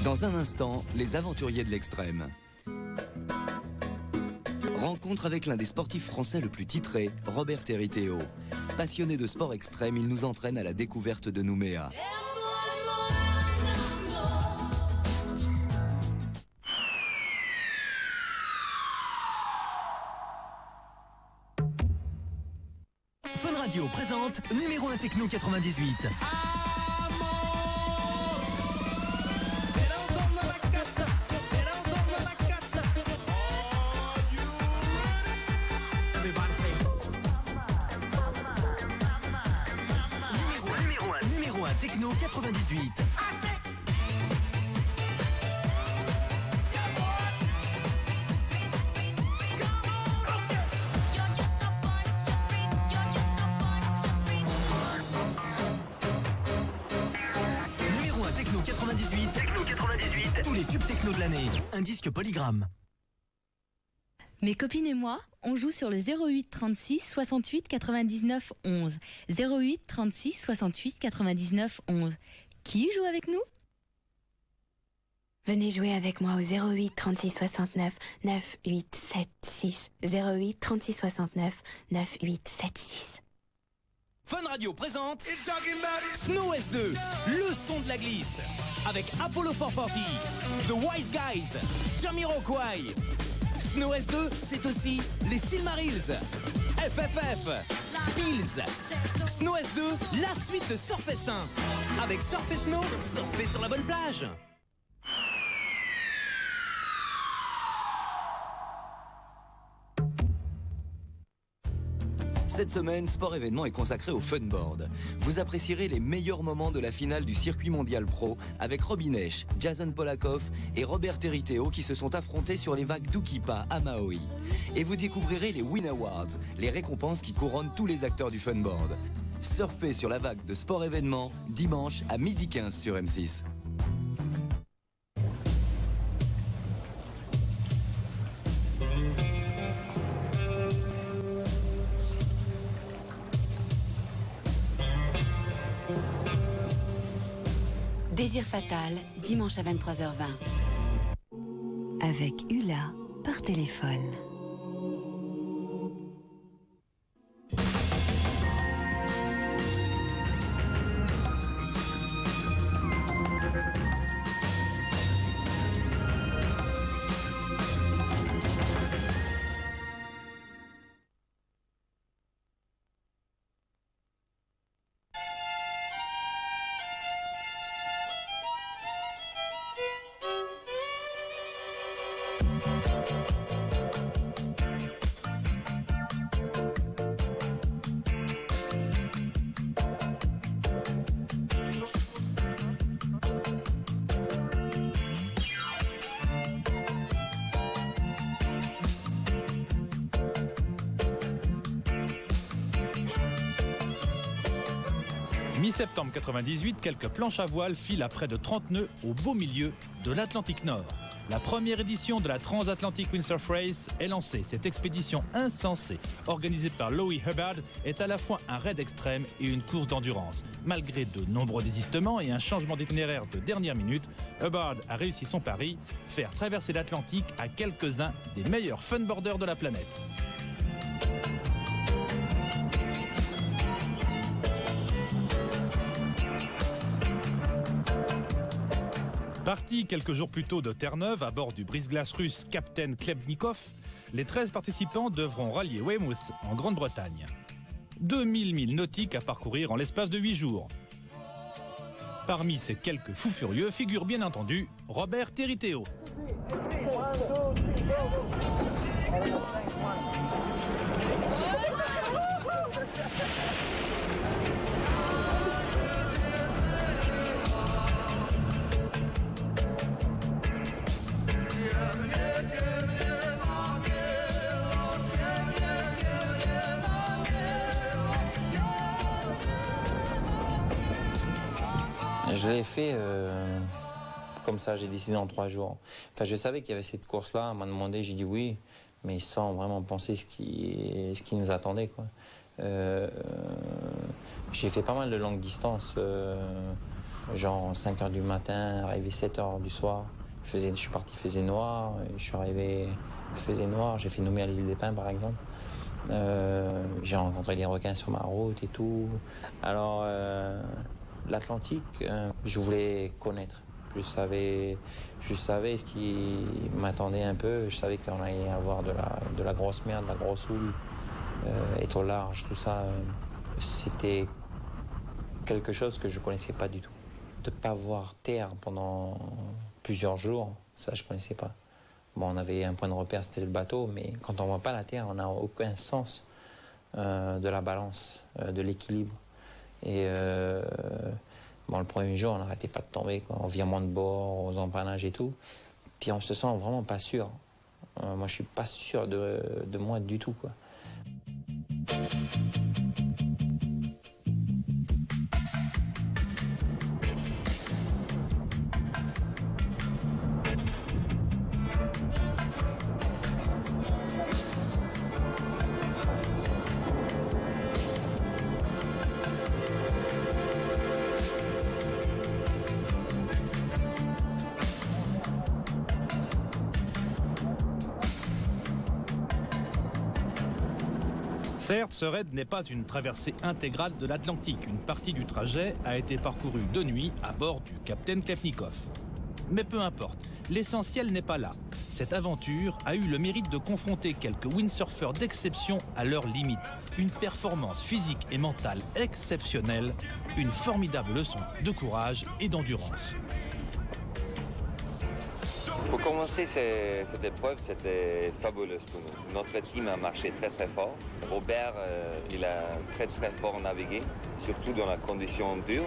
Dans un instant, les aventuriers de l'extrême. Rencontre avec l'un des sportifs français le plus titré, Robert Territeo. Passionné de sport extrême, il nous entraîne à la découverte de Nouméa. Fun Radio présente numéro 1 Techno 98. Numéro 1 Techno 98. Techno 98. Tous les tubes techno de l'année. Un disque Polygram. Mes copines et moi, on joue sur le 08 36 68 99 11. 08 36 68 99 11. Qui joue avec nous? Venez jouer avec moi au 08 36 69 9876. 08 36 69 9876. Fun Radio présente Snow S2, le son de la glisse, avec Apollo 440, The Wise Guys, Jamiroquai. Snow S2, c'est aussi les Silmarils, FFF, Pills. Snow S2, la suite de Surf S1, avec Surf et Snow, surfer sur la bonne plage. Cette semaine, Sport Événement est consacré au funboard. Vous apprécierez les meilleurs moments de la finale du circuit mondial pro avec Robin Esch, Jason Polakov et Robert Territeo qui se sont affrontés sur les vagues d'Ukipa à Maui. Et vous découvrirez les Win Awards, les récompenses qui couronnent tous les acteurs du funboard. Surfez sur la vague de Sport Événement dimanche à 12h15 sur M6. Désir fatal, dimanche à 23h20. Avec Hula, par téléphone. Mi-septembre 98, quelques planches à voile filent à près de 30 nœuds au beau milieu de l'Atlantique Nord. La première édition de la Transatlantic Windsurf Race est lancée. Cette expédition insensée, organisée par Loie Hubbard, est à la fois un raid extrême et une course d'endurance. Malgré de nombreux désistements et un changement d'itinéraire de dernière minute, Hubbard a réussi son pari, faire traverser l'Atlantique à quelques-uns des meilleurs funboarders de la planète. Parti quelques jours plus tôt de Terre-Neuve à bord du brise-glace russe Captain Klebnikov, les 13 participants devront rallier Weymouth en Grande-Bretagne. 2000 milles nautiques à parcourir en l'espace de 8 jours. Parmi ces quelques fous furieux figure bien entendu Robert Territeo. Je l'ai fait comme ça, j'ai décidé en 3 jours. Enfin, je savais qu'il y avait cette course-là, on m'a demandé, j'ai dit oui, mais sans vraiment penser ce qui nous attendait, quoi. J'ai fait pas mal de longues distances Genre 5 h du matin, arrivé 7 h du soir. Je suis parti, il faisait noir. Je suis arrivé, il faisait noir. J'ai fait nommer à l'île des Pins, par exemple. J'ai rencontré des requins sur ma route et tout. Alors, l'Atlantique, je voulais connaître. Je savais ce qui m'attendait un peu. Je savais qu'on allait avoir de la grosse merde, de la grosse houle, être au large, tout ça. C'était quelque chose que je ne connaissais pas du tout. De ne pas voir terre pendant plusieurs jours, ça je ne connaissais pas. Bon, on avait un point de repère, c'était le bateau, mais quand on ne voit pas la terre, on n'a aucun sens de la balance, de l'équilibre. Et bon, le premier jour, on n'arrêtait pas de tomber, quoi, au virement de bord, aux empannages et tout. Puis on se sent vraiment pas sûr. Moi, je ne suis pas sûr de moi du tout, quoi. Certes, ce raid n'est pas une traversée intégrale de l'Atlantique. Une partie du trajet a été parcourue de nuit à bord du Capitaine Klepnikov. Mais peu importe, l'essentiel n'est pas là. Cette aventure a eu le mérite de confronter quelques windsurfers d'exception à leurs limites. Une performance physique et mentale exceptionnelle, une formidable leçon de courage et d'endurance. Pour commencer cette épreuve, c'était fabuleux pour nous. Notre team a marché très très fort. Robert, il a très très fort navigué, surtout dans la condition dure.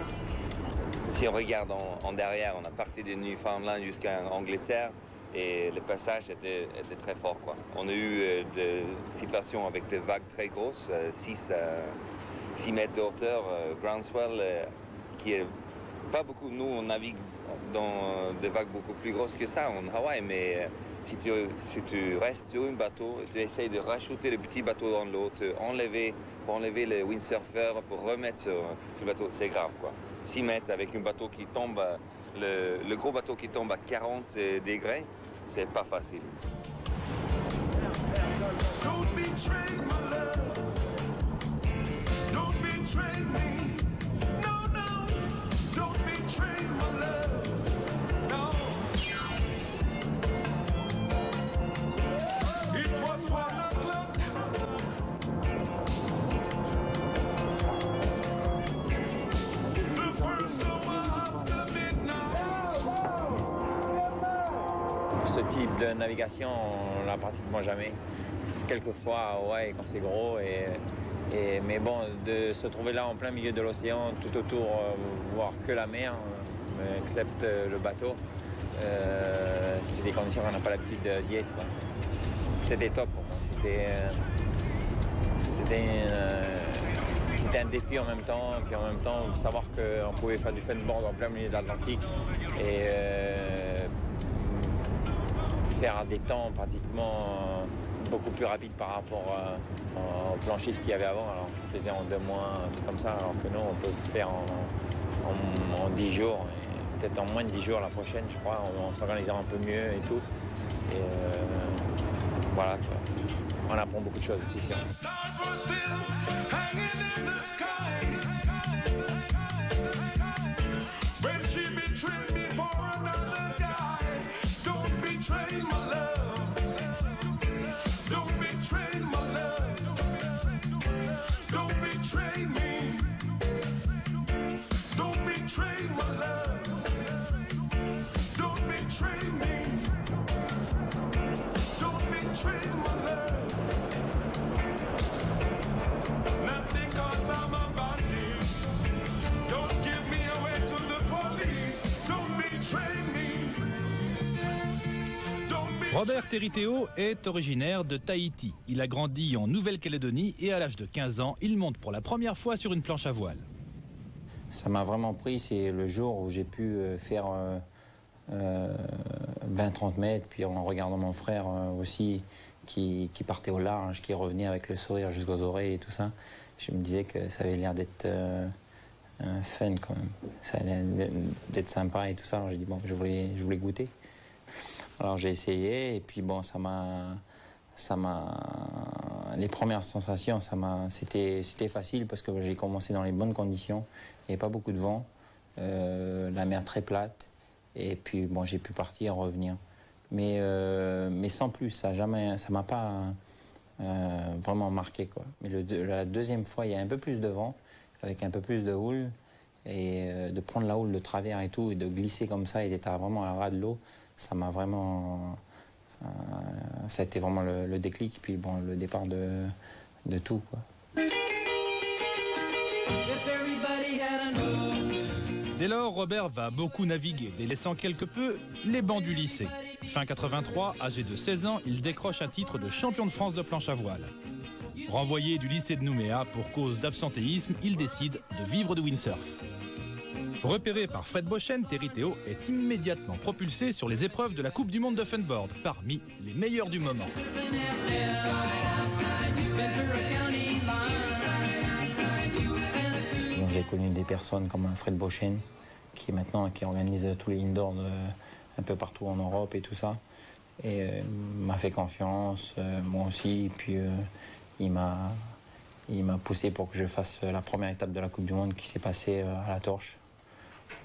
Si on regarde en derrière, on a parti de Newfoundland jusqu'à Angleterre et le passage était très fort, quoi. On a eu des situations avec des vagues très grosses, 6 mètres de hauteur, groundswell, qui est pas beaucoup. Nous, on navigue dans des vagues beaucoup plus grosses que ça en Hawaï, mais si tu restes sur un bateau, tu essayes de rajouter le petit bateau dans l'eau, pour enlever le windsurfer, pour remettre sur le bateau, c'est grave, quoi. 6 mètres avec un bateau qui tombe, le gros bateau qui tombe à 40 degrés, c'est pas facile. Don't betray my love. Don't betray me. No, no. Don't betray my love. No. It was 1 o'clock. The first hour after midnight. Ce type de navigation, on l'a pratiquement jamais. Quelquefois, ouais, quand c'est gros. Mais bon, de se trouver là en plein milieu de l'océan, tout autour, voir que la mer, excepte le bateau, c'est des conditions qu'on n'a pas l'habitude d'y être, quoi. C'était top pour moi. C'était un défi en même temps, puis en même temps, savoir qu'on pouvait faire du funboard en plein milieu de l'Atlantique et faire des temps pratiquement beaucoup plus rapides par rapport au planchiste qu'il y avait avant. Alors on faisait en 2 mois, un truc comme ça, alors que nous, on peut faire en 10 jours, et peut-être en moins de 10 jours la prochaine, je crois, en s'organisant un peu mieux et tout. Et voilà, tu vois. On apprend beaucoup de choses ici. Robert Teriteo est originaire de Tahiti. Il a grandi en Nouvelle-Calédonie et à l'âge de 15 ans, il monte pour la première fois sur une planche à voile. Ça m'a vraiment pris, c'est le jour où j'ai pu faire 20-30 mètres, puis en regardant mon frère aussi qui partait au large, qui revenait avec le sourire jusqu'aux oreilles et tout ça, je me disais que ça avait l'air d'être fun quand même. Ça allait d'être sympa et tout ça. Alors j'ai dit bon, je voulais goûter. Alors j'ai essayé et puis bon, les premières sensations, c'était facile parce que j'ai commencé dans les bonnes conditions. Il n'y avait pas beaucoup de vent, la mer très plate et puis bon, j'ai pu partir, revenir. Mais sans plus, ça m'a pas vraiment marqué quoi. Mais la deuxième fois, il y a un peu plus de vent, avec un peu plus de houle et de prendre la houle de travers et tout et de glisser comme ça et d'être vraiment à ras de l'eau, ça m'a vraiment ça a été vraiment le déclic puis bon le départ de tout quoi. Dès lors, Robert va beaucoup naviguer, délaissant quelque peu les bancs du lycée. Fin 83, âgé de 16 ans, il décroche un titre de champion de France de planche à voile. Renvoyé du lycée de Nouméa pour cause d'absentéisme, il décide de vivre de windsurf. Repéré par Fred Bochen, Terry Théo est immédiatement propulsé sur les épreuves de la Coupe du Monde de Funboard, parmi les meilleurs du moment. J'ai connu des personnes comme Fred Bochen, qui organise tous les indoors un peu partout en Europe et tout ça. Et m'a fait confiance, moi aussi. Et puis il m'a poussé pour que je fasse la première étape de la Coupe du Monde qui s'est passée à la Torche,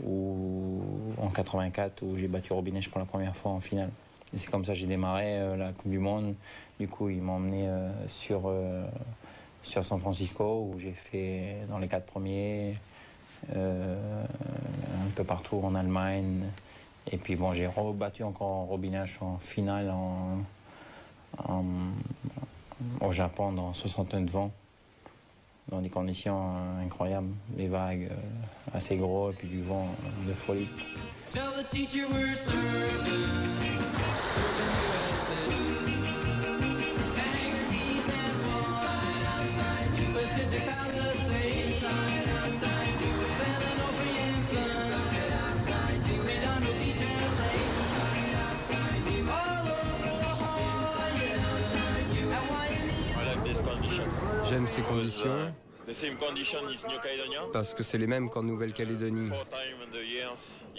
en 84, où j'ai battu Robinech pour la première fois en finale. Et c'est comme ça que j'ai démarré la Coupe du Monde. Du coup, il m'a emmené sur San Francisco, où j'ai fait dans les 4 premiers, un peu partout en Allemagne. Et puis bon, j'ai rebattu encore Robinech en finale au Japon dans 69 vents, dans des conditions incroyables, des vagues assez gros et puis du vent de folie. J'aime ces conditions parce que c'est les mêmes qu'en Nouvelle-Calédonie.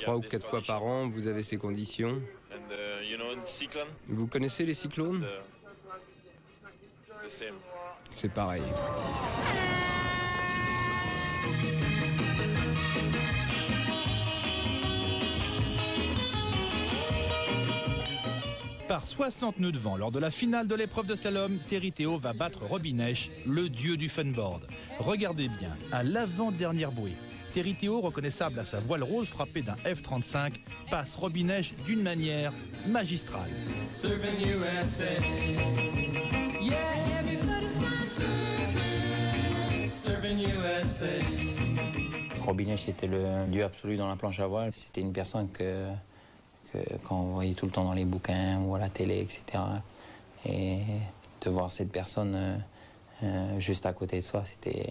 3 ou 4 fois par an, vous avez ces conditions. Vous connaissez les cyclones? C'est pareil. Par 60 nœuds de vent lors de la finale de l'épreuve de slalom, Terry Théo va battre Robinech, le dieu du funboard. Regardez bien, à l'avant-dernière bouée, Terry Théo, reconnaissable à sa voile rose frappée d'un F-35, passe Robinech d'une manière magistrale. Robinech était le dieu absolu dans la planche à voile. C'était une personne qu'on voyait tout le temps dans les bouquins ou à la télé, etc. Et de voir cette personne juste à côté de soi, c'était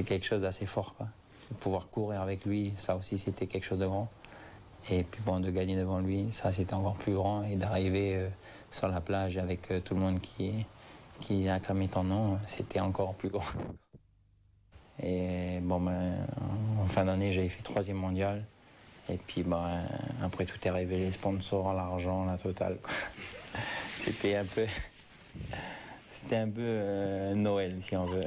quelque chose d'assez fort, quoi. De pouvoir courir avec lui, ça aussi, c'était quelque chose de grand. Et puis bon, de gagner devant lui, ça, c'était encore plus grand. Et d'arriver sur la plage avec tout le monde qui acclamait ton nom, c'était encore plus grand. Et bon, en fin d'année, j'avais fait 3e mondial. Et puis après, tout est arrivé, les sponsors, l'argent, la totale, quoi. C'était un peu Noël, si on veut.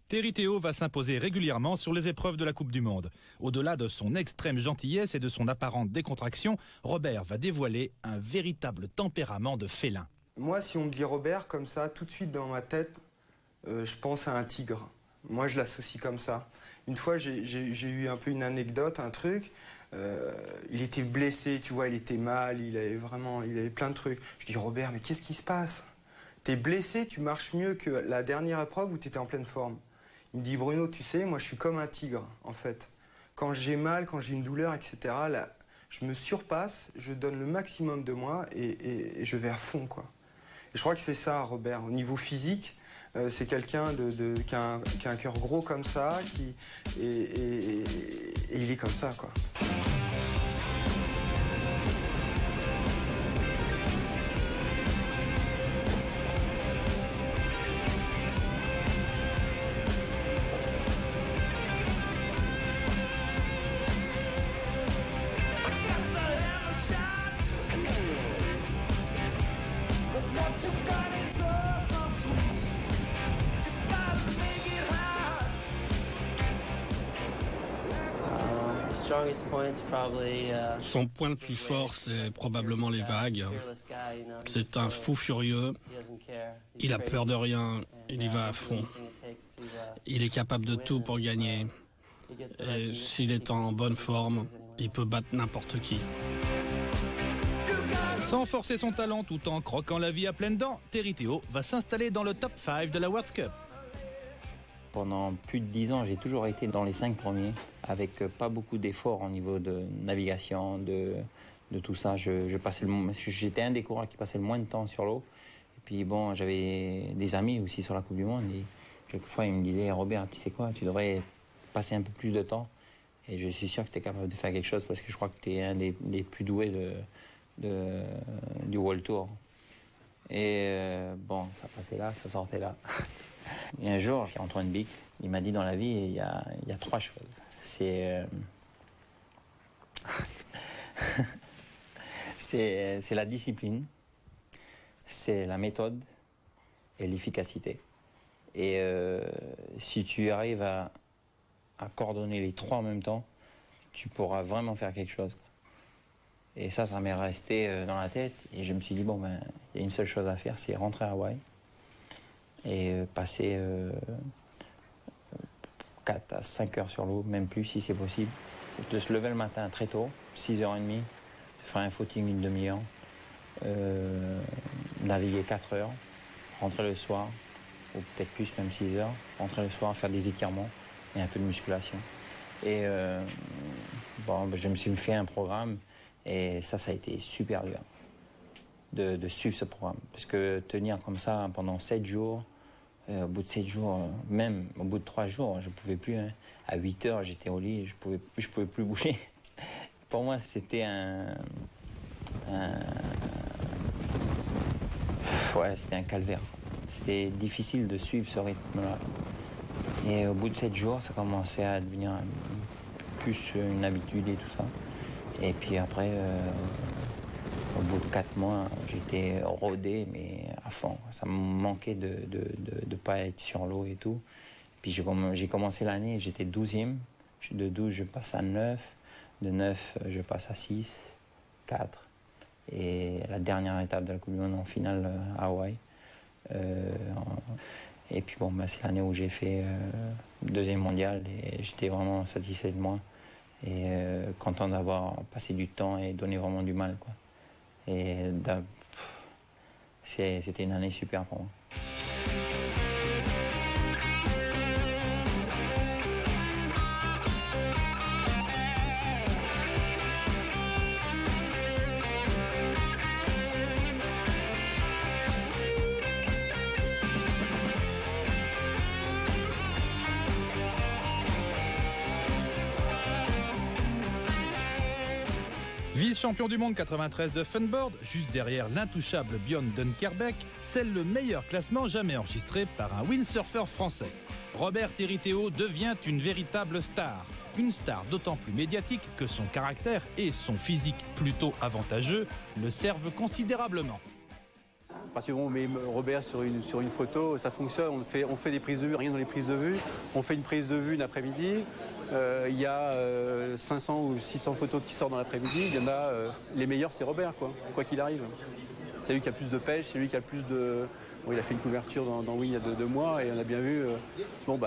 Terry Théo va s'imposer régulièrement sur les épreuves de la Coupe du Monde. Au-delà de son extrême gentillesse et de son apparente décontraction, Robert va dévoiler un véritable tempérament de félin. Moi, si on me dit Robert comme ça, tout de suite dans ma tête, je pense à un tigre. Moi, je l'associe comme ça. Une fois, j'ai eu un peu une anecdote, un truc. Il était blessé, tu vois, il était mal, il avait plein de trucs. Je dis, Robert, mais qu'est-ce qui se passe? T'es blessé, tu marches mieux que la dernière épreuve où t'étais en pleine forme. Il me dit, Bruno, tu sais, moi, je suis comme un tigre, en fait. Quand j'ai mal, quand j'ai une douleur, etc., là, je me surpasse, je donne le maximum de moi et je vais à fond, quoi. Et je crois que c'est ça, Robert. Au niveau physique, c'est quelqu'un qui a un cœur gros comme ça, et il est comme ça, quoi. Son point le plus fort, c'est probablement les vagues. C'est un fou furieux. Il a peur de rien. Il y va à fond. Il est capable de tout pour gagner. Et s'il est en bonne forme, il peut battre n'importe qui. Sans forcer son talent tout en croquant la vie à pleines dents, Terry Théo va s'installer dans le top 5 de la World Cup. Pendant plus de 10 ans, j'ai toujours été dans les 5 premiers, avec pas beaucoup d'efforts au niveau de navigation, de tout ça. J'étais un des coureurs qui passait le moins de temps sur l'eau. Et puis bon, j'avais des amis aussi sur la Coupe du Monde. Et quelquefois, ils me disaient, Robert, tu sais quoi, tu devrais passer un peu plus de temps. Et je suis sûr que tu es capable de faire quelque chose parce que je crois que tu es un des plus doués du World Tour. Et bon, ça passait là, ça sortait là. Et un jour, Antoine Bic, il m'a dit dans la vie, il y a 3 choses. C'est la discipline, c'est la méthode et l'efficacité. Et si tu arrives à coordonner les 3 en même temps, tu pourras vraiment faire quelque chose. Et ça m'est resté dans la tête. Et je me suis dit, bon, il y a une seule chose à faire, c'est rentrer à Hawaï et passer 4 à 5 heures sur l'eau, même plus si c'est possible. De se lever le matin très tôt, 6h30, faire un footing une demi-heure, naviguer 4 heures, rentrer le soir, ou peut-être plus, même 6 heures, rentrer le soir, faire des étirements et un peu de musculation. Et bon, je me suis fait un programme et ça a été super dur de suivre ce programme. Parce que tenir comme ça pendant 7 jours, au bout de 7 jours, même au bout de 3 jours, je ne pouvais plus. Hein. À 8 heures, j'étais au lit, je pouvais plus bouger. Pour moi, c'était c'était un calvaire. C'était difficile de suivre ce rythme-là. Et au bout de 7 jours, ça commençait à devenir plus une habitude et tout ça. Et puis après, au bout de 4 mois, j'étais rodé, mais à fond. Ça me manquait de ne pas être sur l'eau et tout. Puis j'ai commencé l'année, j'étais 12e. De 12, je passe à 9. De 9, je passe à 6, 4. Et la dernière étape de la Coupe du Monde en finale à Hawaï. Et puis bon, c'est l'année où j'ai fait 2e mondial et j'étais vraiment satisfait de moi. Et content d'avoir passé du temps et donné vraiment du mal, quoi. Et c'était une année super pour moi. Vice-champion du monde 93 de funboard, juste derrière l'intouchable Björn Dunkerbeck, scelle le meilleur classement jamais enregistré par un windsurfer français. Robert Terry Théo devient une véritable star. Une star d'autant plus médiatique que son caractère et son physique plutôt avantageux le servent considérablement. À partir du moment où on met Robert sur une photo, ça fonctionne. On fait des prises de vue, rien dans les prises de vue. On fait une prise de vue une après-midi. Il y a 500 ou 600 photos qui sortent dans l'après-midi. Il y en a, les meilleurs, c'est Robert, quoi qu'il arrive. C'est lui qui a plus de pêche, c'est lui qui a plus de... Bon, il a fait une couverture dans Wing il y a 2 mois et on a bien vu...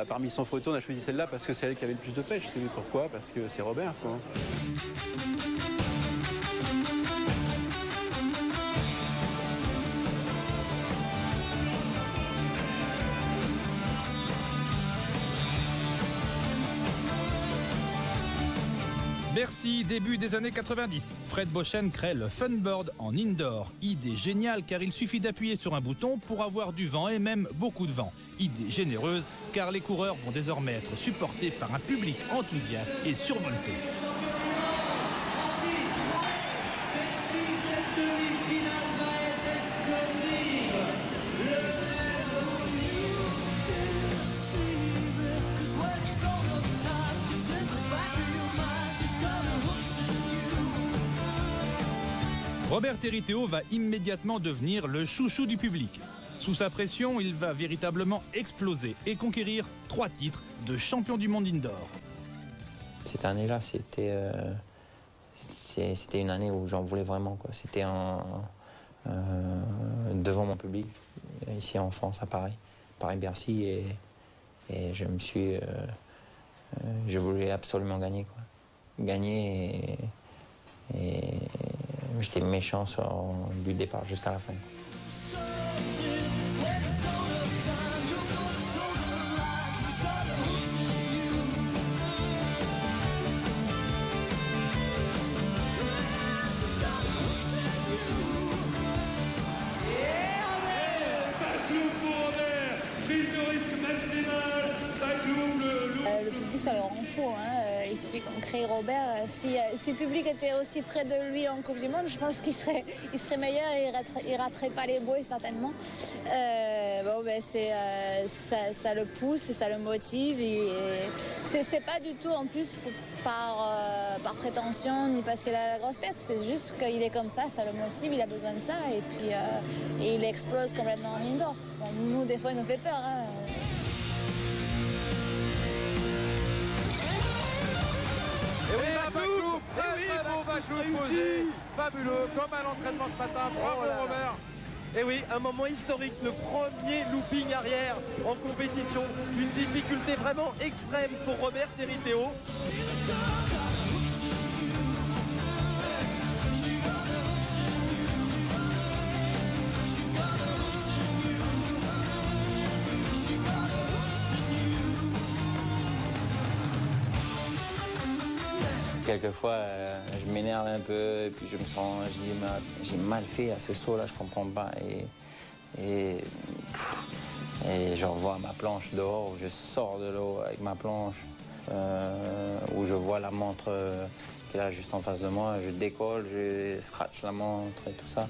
parmi 100 photos, on a choisi celle-là parce que c'est elle qui avait le plus de pêche. C'est lui, pourquoi? Parce que c'est Robert, quoi. Bercy, début des années 90. Fred Beauchesne crée le funboard en indoor. Idée géniale car il suffit d'appuyer sur un bouton pour avoir du vent et même beaucoup de vent. Idée généreuse car les coureurs vont désormais être supportés par un public enthousiaste et survolté. Robert Terry Théo va immédiatement devenir le chouchou du public. Sous sa pression, il va véritablement exploser et conquérir 3 titres de champion du monde indoor. Cette année-là, c'était une année où j'en voulais vraiment, quoi. C'était devant mon public, ici en France, à Paris-Bercy, et je me suis... je voulais absolument gagner, quoi. Gagner et j'étais méchant du départ jusqu'à la fin. Ça le rend fou, hein. Il suffit qu'on crée Robert. Si le public était aussi près de lui en Coupe du Monde, je pense qu'il serait meilleur et il raterait pas les bouées certainement. Ça le pousse, ça le motive. C'est pas du tout en plus par prétention ni parce qu'il a la grosse tête. C'est juste qu'il est comme ça le motive, il a besoin de ça et puis il explose complètement en indoor. Bon, nous des fois il nous fait peur. Hein. Et oui, Bacloub, très beau Bacloub posé, fabuleux, comme à l'entraînement ce matin, bravo Robert. Et oui, un moment historique, le premier looping arrière en compétition, une difficulté vraiment extrême pour Robert Territeo. Quelquefois, je m'énerve un peu et puis je me sens, j'ai mal fait à ce saut-là, je comprends pas. Et je revois ma planche dehors, où je sors de l'eau avec ma planche, où je vois la montre qui est là juste en face de moi, je décolle, je scratch la montre et tout ça.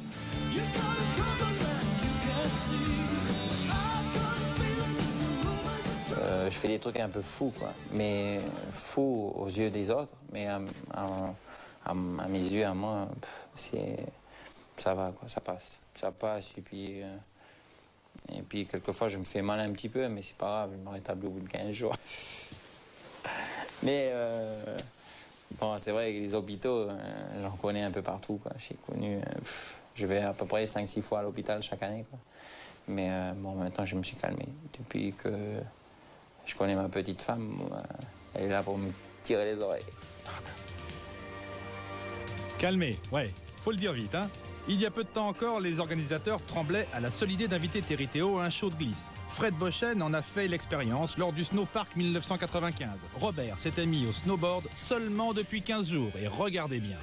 Je fais des trucs un peu fous, quoi. Mais fous aux yeux des autres, mais à mes yeux, à moi, ça va, quoi, ça passe. Ça passe, et puis quelquefois je me fais mal un petit peu, mais c'est pas grave, je me rétablis au bout de 15 jours. Mais bon, c'est vrai que les hôpitaux, j'en connais un peu partout, quoi. J'ai connu, je vais à peu près 5-6 fois à l'hôpital chaque année, quoi. Mais bon, maintenant je me suis calmé. Depuis que je connais ma petite femme, elle est là pour me tirer les oreilles. Calmé, ouais, faut le dire vite, hein. Il y a peu de temps encore, les organisateurs tremblaient à la seule idée d'inviter Territeo à un show de glisse. Fred Bochen en a fait l'expérience lors du Snowpark 1995. Robert s'était mis au snowboard seulement depuis 15 jours, et regardez bien.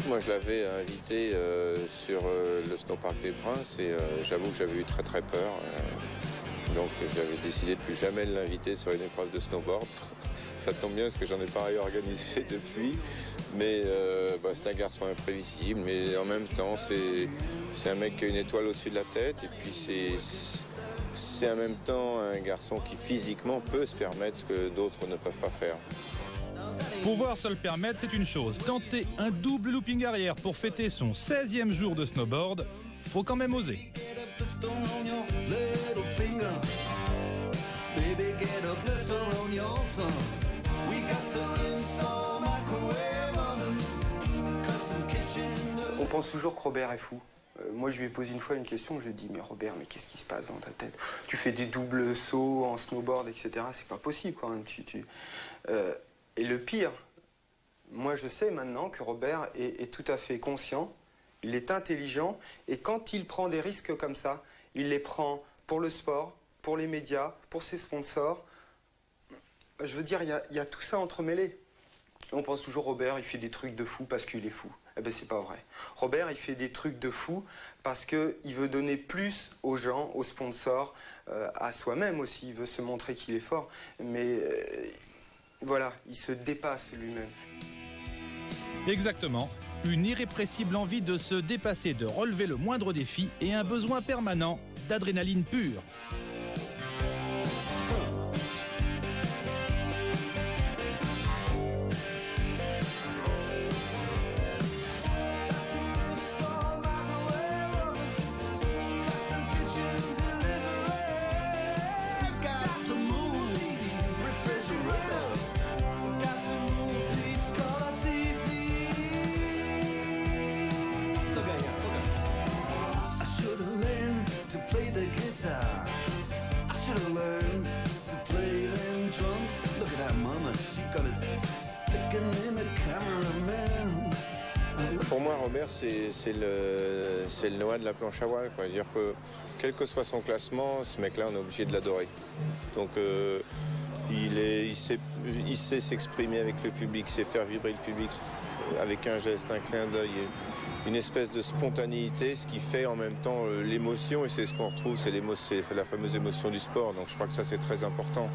Moi, je l'avais invité sur le Snowpark des Princes et j'avoue que j'avais eu très très peur. Donc j'avais décidé de plus jamais l'inviter sur une épreuve de snowboard. Ça tombe bien parce que j'en ai pas réorganisé depuis. Mais c'est un garçon imprévisible, mais en même temps c'est un mec qui a une étoile au-dessus de la tête. Et puis c'est en même temps un garçon qui physiquement peut se permettre ce que d'autres ne peuvent pas faire. Pouvoir se le permettre, c'est une chose. Tenter un double looping arrière pour fêter son 16e jour de snowboard, faut quand même oser. On pense toujours que Robert est fou. Moi, je lui ai posé une fois une question, je lui ai dit « Mais Robert, mais qu'est-ce qui se passe dans ta tête? Tu fais des doubles sauts en snowboard, etc. C'est pas possible quand même. » Et le pire, moi je sais maintenant que Robert est tout à fait conscient, il est intelligent, et quand il prend des risques comme ça, il les prend pour le sport, pour les médias, pour ses sponsors. Je veux dire, il y a tout ça entremêlé. On pense toujours Robert, il fait des trucs de fou parce qu'il est fou. Eh bien, c'est pas vrai. Robert, il fait des trucs de fou parce qu'il veut donner plus aux gens, aux sponsors, à soi-même aussi. Il veut se montrer qu'il est fort. Mais voilà, il se dépasse lui-même. Exactement. Une irrépressible envie de se dépasser, de relever le moindre défi et un besoin permanent d'adrénaline pure. Pour moi, Robert, c'est le Noah de la planche à voile. C'est-à-dire que, quel que soit son classement, ce mec-là, on est obligé de l'adorer. Donc, il sait s'exprimer avec le public, sait faire vibrer le public avec un geste, un clin d'œil, une espèce de spontanéité, ce qui fait en même temps l'émotion. Et c'est ce qu'on retrouve, c'est la fameuse émotion du sport. Donc, je crois que ça, c'est très important.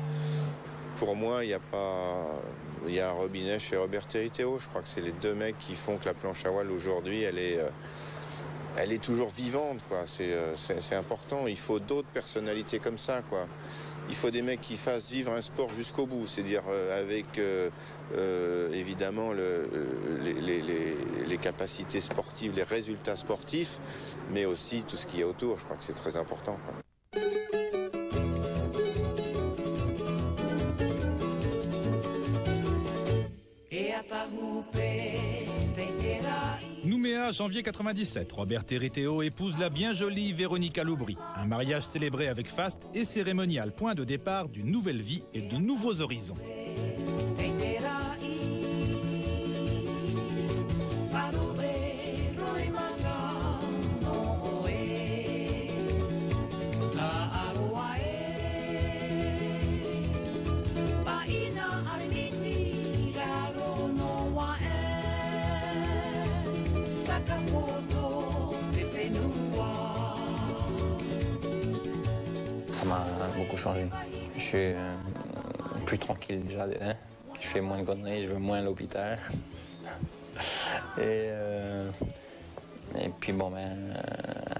Pour moi, il y a Robin Esch et Robert Territeo. Je crois que c'est les deux mecs qui font que la planche à voile aujourd'hui, elle est toujours vivante, quoi. C'est important. Il faut d'autres personnalités comme ça, quoi. Il faut des mecs qui fassent vivre un sport jusqu'au bout, c'est-à-dire avec évidemment les capacités sportives, les résultats sportifs, mais aussi tout ce qui est autour. Je crois que c'est très important, quoi. Nouméa, janvier 97. Robert Territeo épouse la bien jolie Véronica Loubry. Un mariage célébré avec faste et cérémonial, point de départ d'une nouvelle vie et de nouveaux horizons. Ça m'a beaucoup changé. Je suis plus tranquille déjà. Je fais moins de conneries, je vais moins à l'hôpital. Et puis bon, elle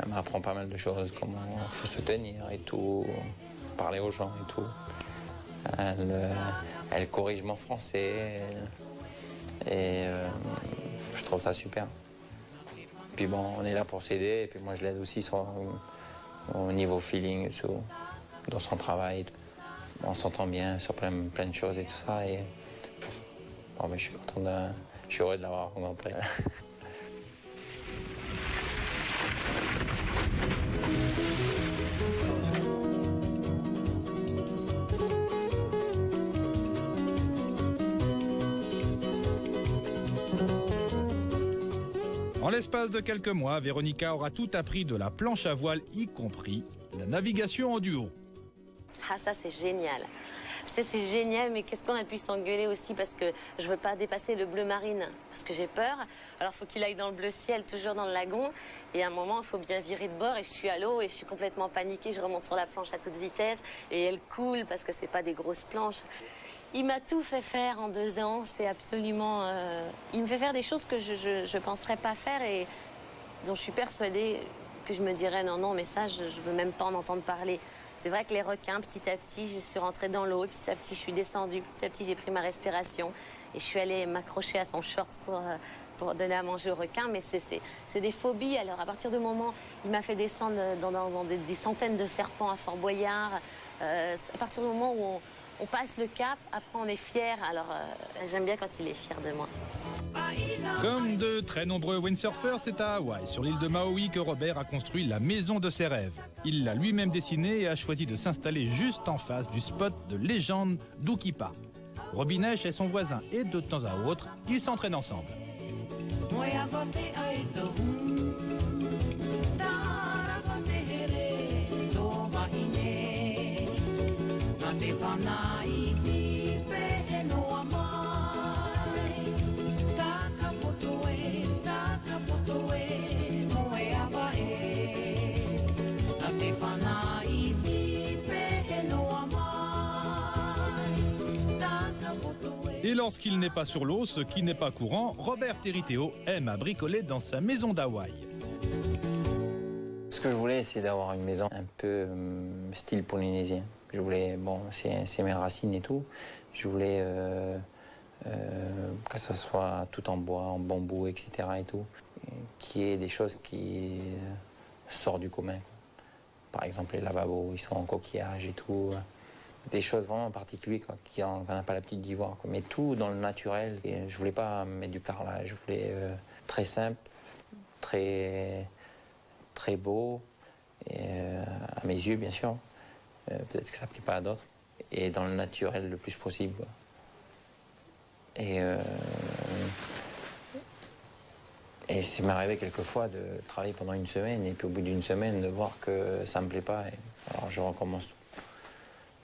m'apprend pas mal de choses, comment il faut se tenir et tout, parler aux gens et tout. Elle corrige mon français et je trouve ça super. Puis bon, on est là pour s'aider et puis moi je l'aide aussi au niveau feeling et tout, dans son travail. On s'entend bien sur plein de choses et tout ça. Et bon, je suis content je suis heureux de l'avoir rencontré. En l'espace de quelques mois, Véronica aura tout appris de la planche à voile, y compris la navigation en duo. Ah, ça c'est génial. C'est génial, mais qu'est-ce qu'on a pu s'engueuler aussi parce que je veux pas dépasser le bleu marine, parce que j'ai peur. Alors il faut qu'il aille dans le bleu ciel, toujours dans le lagon. Et à un moment, il faut bien virer de bord et je suis à l'eau et je suis complètement paniquée. Je remonte sur la planche à toute vitesse et elle coule parce que c'est pas des grosses planches. Il m'a tout fait faire en 2 ans, c'est absolument... Il me fait faire des choses que je ne penserais pas faire et dont je suis persuadée que je me dirais non, mais ça, je ne veux même pas en entendre parler. C'est vrai que les requins, petit à petit, je suis rentrée dans l'eau, petit à petit, je suis descendue, petit à petit, j'ai pris ma respiration et je suis allée m'accrocher à son short pour donner à manger aux requins. Mais c'est des phobies. Alors, à partir du moment où il m'a fait descendre dans des centaines de serpents à Fort Boyard, à partir du moment où on passe le cap, après on est fiers. Alors j'aime bien quand il est fier de moi. Comme de très nombreux windsurfers, c'est à Hawaï, sur l'île de Maui, que Robert a construit la maison de ses rêves. Il l'a lui-même dessinée et a choisi de s'installer juste en face du spot de légende d'Ukipa. Robin Esch est son voisin et de temps à autre, ils s'entraînent ensemble. Et lorsqu'il n'est pas sur l'eau, ce qui n'est pas courant, Robert Territeo aime à bricoler dans sa maison d'Hawaï. Ce que je voulais, c'est d'avoir une maison un peu style polynésien. Je voulais, bon, c'est mes racines et tout, je voulais que ce soit tout en bois, en bambou, etc. et tout, qu'il y ait des choses qui sortent du commun. Par exemple, les lavabos, ils sont en coquillage et tout. Des choses vraiment particulières qu'on n'a pas l'habitude d'y voir, quoi. Mais tout dans le naturel. Et je voulais pas mettre du carrelage, je voulais très simple, très beau, et, à mes yeux bien sûr. Peut-être que ça ne plaît pas à d'autres. Et dans le naturel le plus possible, quoi. Et Et ça m'est arrivé quelquefois de travailler pendant une semaine et puis au bout d'une semaine de voir que ça me plaît pas. Alors je recommence tout.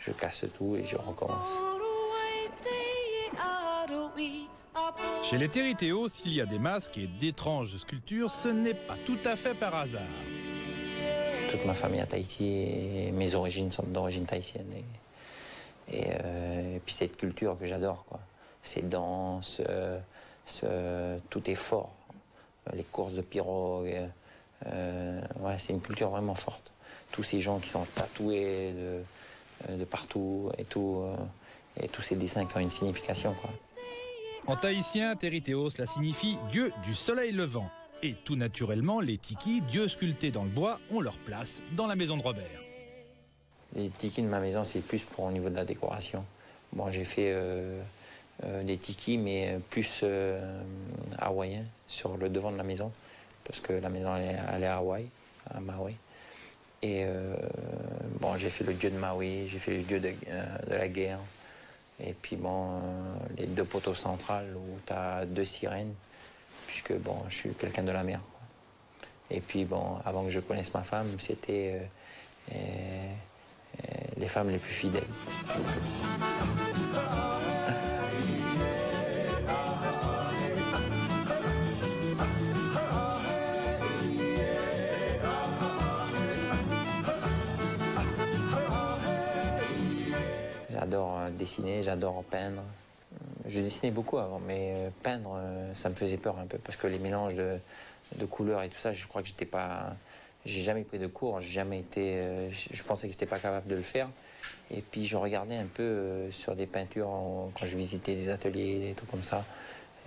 Je casse tout et je recommence. Chez les Territéos, s'il y a des masques et d'étranges sculptures, ce n'est pas tout à fait par hasard. Toute ma famille à Tahiti et mes origines sont d'origine tahitienne. Et puis cette culture que j'adore, quoi. Ces danses, tout est fort. Les courses de pirogue, ouais, c'est une culture vraiment forte. Tous ces gens qui sont tatoués de partout et tout, et tous ces dessins qui ont une signification, quoi. En tahitien, Territéos, cela signifie Dieu du soleil levant. Et tout naturellement, les tikis, dieux sculptés dans le bois, ont leur place dans la maison de Robert. Les tikis de ma maison, c'est plus pour au niveau de la décoration. Bon, j'ai fait des tikis, mais plus hawaïens, sur le devant de la maison, parce que la maison, elle est à Hawaï, à Maui. Et bon, j'ai fait le dieu de Maui, j'ai fait le dieu de la guerre. Et puis bon, les deux poteaux centrales où tu as deux sirènes, puisque bon, je suis quelqu'un de la mer. Et puis bon, avant que je connaisse ma femme, c'était les femmes les plus fidèles. J'adore dessiner, j'adore peindre. Je dessinais beaucoup avant, mais peindre, ça me faisait peur un peu, parce que les mélanges de couleurs et tout ça, je crois que j'étais pas... J'ai jamais pris de cours, j'ai jamais été... je pensais que j'étais pas capable de le faire. Et puis je regardais un peu sur des peintures, quand je visitais des ateliers, des trucs comme ça.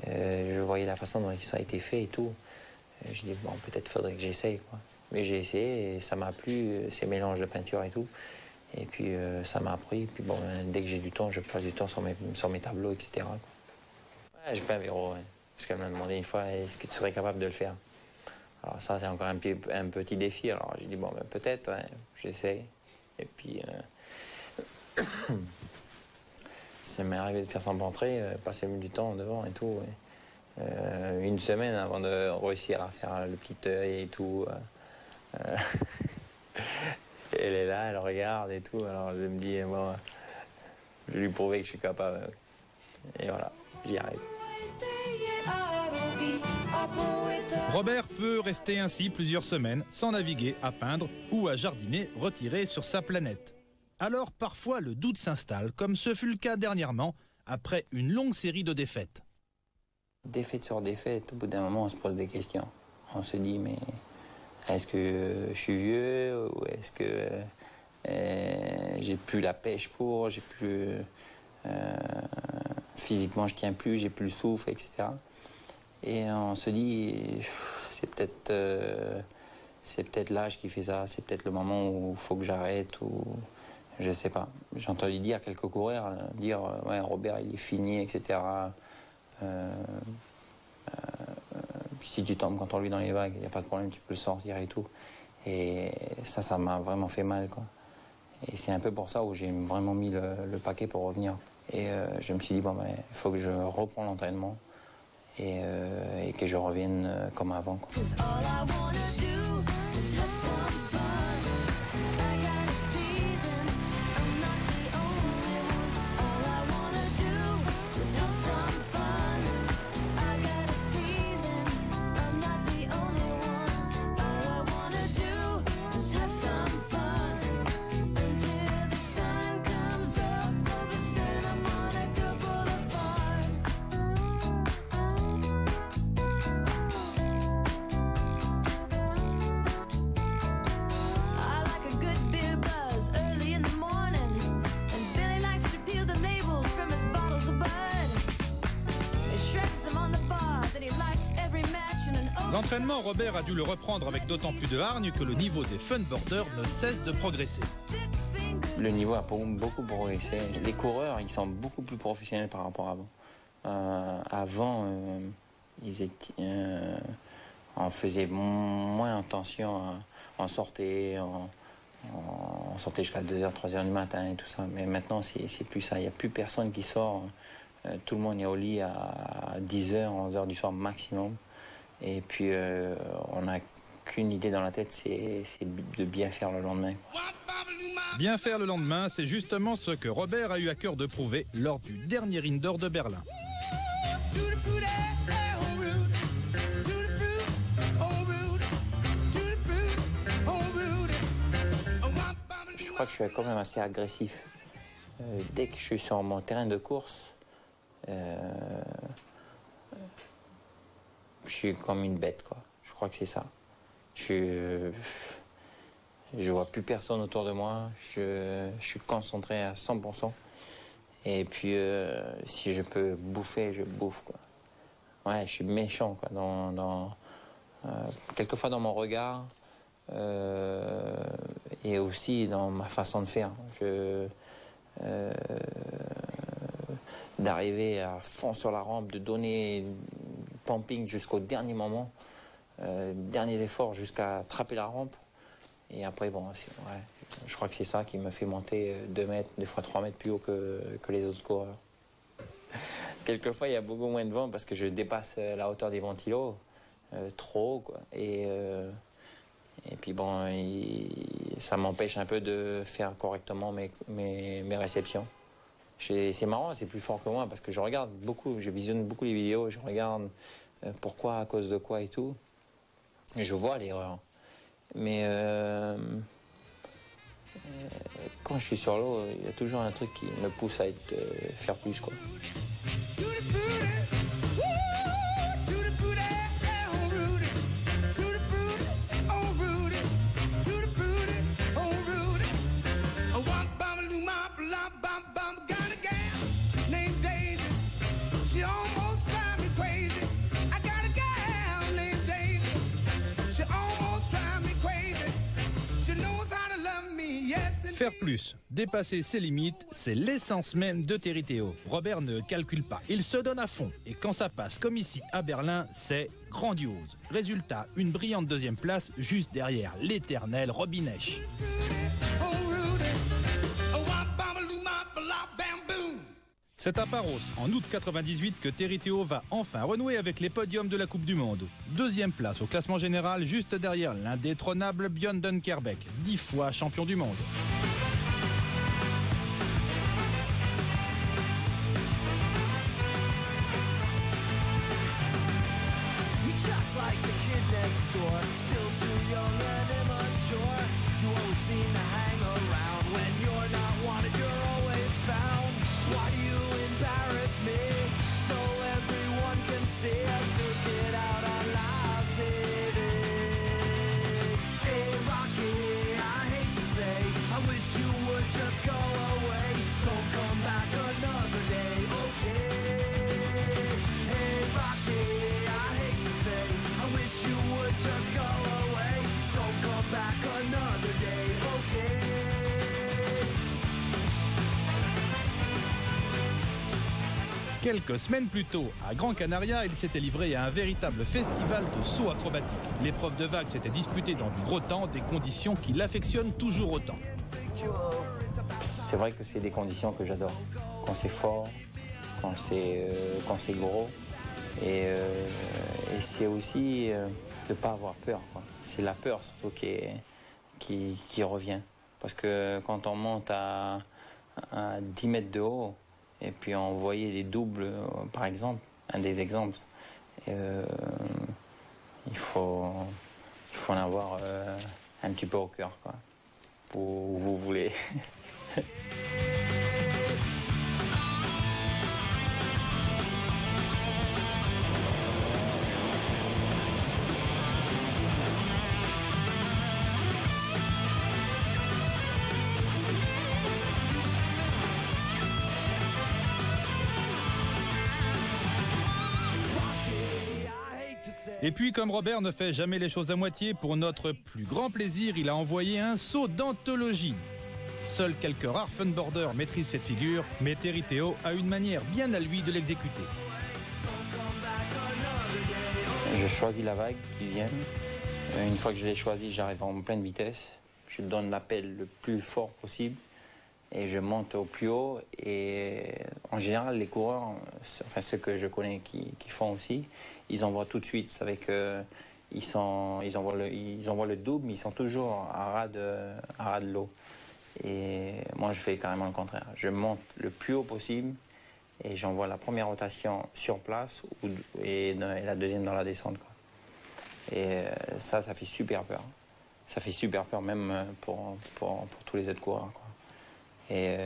Je voyais la façon dont ça a été fait et tout. Je dis, bon, peut-être faudrait que j'essaye, quoi. Mais j'ai essayé et ça m'a plu, ces mélanges de peinture et tout. Et puis ça m'a appris. Puis bon, dès que j'ai du temps, je passe du temps sur mes tableaux, etc. Quoi. Ouais, j'ai peint Véro, ouais. Parce qu'elle m'a demandé une fois, est-ce que tu serais capable de le faire? Alors ça, c'est encore un petit défi. Alors j'ai dit, bon, ben, peut-être, ouais, j'essaie. Et puis, ça m'est arrivé de faire son portrait, passer du temps devant et tout. Ouais. Une semaine avant de réussir à faire le petit œil et tout. Elle est là, elle regarde et tout, alors je me dis, bon, je vais lui prouver que je suis capable. Et voilà, j'y arrive. Robert peut rester ainsi plusieurs semaines sans naviguer, à peindre ou à jardiner, retiré sur sa planète. Alors parfois le doute s'installe, comme ce fut le cas dernièrement, après une longue série de défaites. Défaite sur défaite, au bout d'un moment on se pose des questions. On se dit, mais... Est-ce que je suis vieux ou est-ce que j'ai plus la pêche pour, j'ai plus physiquement je tiens plus, j'ai plus le souffle, etc. Et on se dit c'est peut-être l'âge qui fait ça, c'est peut-être le moment où il faut que j'arrête ou je sais pas. J'ai entendu dire quelques coureurs dire ouais, Robert il est fini, etc. Si tu tombes contre lui dans les vagues, il n'y a pas de problème, tu peux le sortir et tout. Et ça m'a vraiment fait mal, quoi. Et c'est un peu pour ça où j'ai vraiment mis le paquet pour revenir. Et je me suis dit, bon, ben, il faut que je reprends l'entraînement et que je revienne comme avant, quoi. L'entraînement, Robert a dû le reprendre avec d'autant plus de hargne que le niveau des funboarders ne cesse de progresser. Le niveau a beaucoup progressé. Les coureurs, ils sont beaucoup plus professionnels par rapport à avant. Avant, on faisait moins attention. On sortait jusqu'à 2h, 3h du matin et tout ça. Mais maintenant, c'est plus ça. Il n'y a plus personne qui sort. Tout le monde est au lit à 10h, 11h du soir maximum. Et puis, on n'a qu'une idée dans la tête, c'est de bien faire le lendemain. Bien faire le lendemain, c'est justement ce que Robert a eu à cœur de prouver lors du dernier Indoor de Berlin. Je crois que je suis quand même assez agressif. Dès que je suis sur mon terrain de course, je suis comme une bête, quoi. Je crois que c'est ça. Je vois plus personne autour de moi. Je suis concentré à 100%. Et puis, si je peux bouffer, je bouffe, quoi. Ouais, je suis méchant, quoi. Quelquefois dans mon regard et aussi dans ma façon de faire. D'arriver à fond sur la rampe, de donner pumping jusqu'au dernier moment, derniers efforts jusqu'à attraper la rampe. Et après, bon, ouais, je crois que c'est ça qui me fait monter 2 mètres, des fois 3 mètres plus haut que les autres coureurs. Quelquefois, il y a beaucoup moins de vent parce que je dépasse la hauteur des ventilos, trop haut, quoi. Et puis bon, ça m'empêche un peu de faire correctement mes réceptions. C'est marrant, c'est plus fort que moi parce que je regarde beaucoup, je visionne beaucoup les vidéos, je regarde pourquoi, à cause de quoi et tout. Et je vois l'erreur. Mais quand je suis sur l'eau, il y a toujours un truc qui me pousse à faire plus, quoi. Faire plus, dépasser ses limites, c'est l'essence même de Terry Théo. Robert ne calcule pas, il se donne à fond. Et quand ça passe comme ici à Berlin, c'est grandiose. Résultat, une brillante 2e place juste derrière l'éternel Robin Esch. C'est à Paros, en août 98, que Terry Théo va enfin renouer avec les podiums de la Coupe du Monde. 2e place au classement général, juste derrière l'indétrônable Björn Dunkerbeck, 10 fois champion du monde. Quelques semaines plus tôt, à Gran Canaria, il s'était livré à un véritable festival de sauts acrobatiques. L'épreuve de vague s'était disputée dans du gros temps, des conditions qu'il affectionne toujours autant. C'est vrai que c'est des conditions que j'adore. Quand c'est fort, quand c'est gros. Et c'est aussi de ne pas avoir peur, quoi. C'est la peur surtout qui revient. Parce que quand on monte à 10 mètres de haut, et puis on voyait des doubles, par exemple, un des exemples, il faut en avoir un petit peu au cœur, quoi, pour où vous voulez. Et puis, comme Robert ne fait jamais les choses à moitié, pour notre plus grand plaisir, il a envoyé un saut d'anthologie. Seuls quelques rares funboarders maîtrisent cette figure, mais Terry Théo a une manière bien à lui de l'exécuter. Je choisis la vague qui vient. Une fois que je l'ai choisie, j'arrive en pleine vitesse. Je donne l'appel le plus fort possible. et je monte au plus haut. Et en général, les coureurs, enfin ceux que je connais qui font aussi, ils envoient tout de suite. C'est avec ils envoient le double, mais ils sont toujours à ras de l'eau. Et moi, je fais carrément le contraire. Je monte le plus haut possible et j'envoie la première rotation sur place et la deuxième dans la descente, quoi. Et ça fait super peur. Ça fait super peur même pour tous les autres coureurs, quoi. Et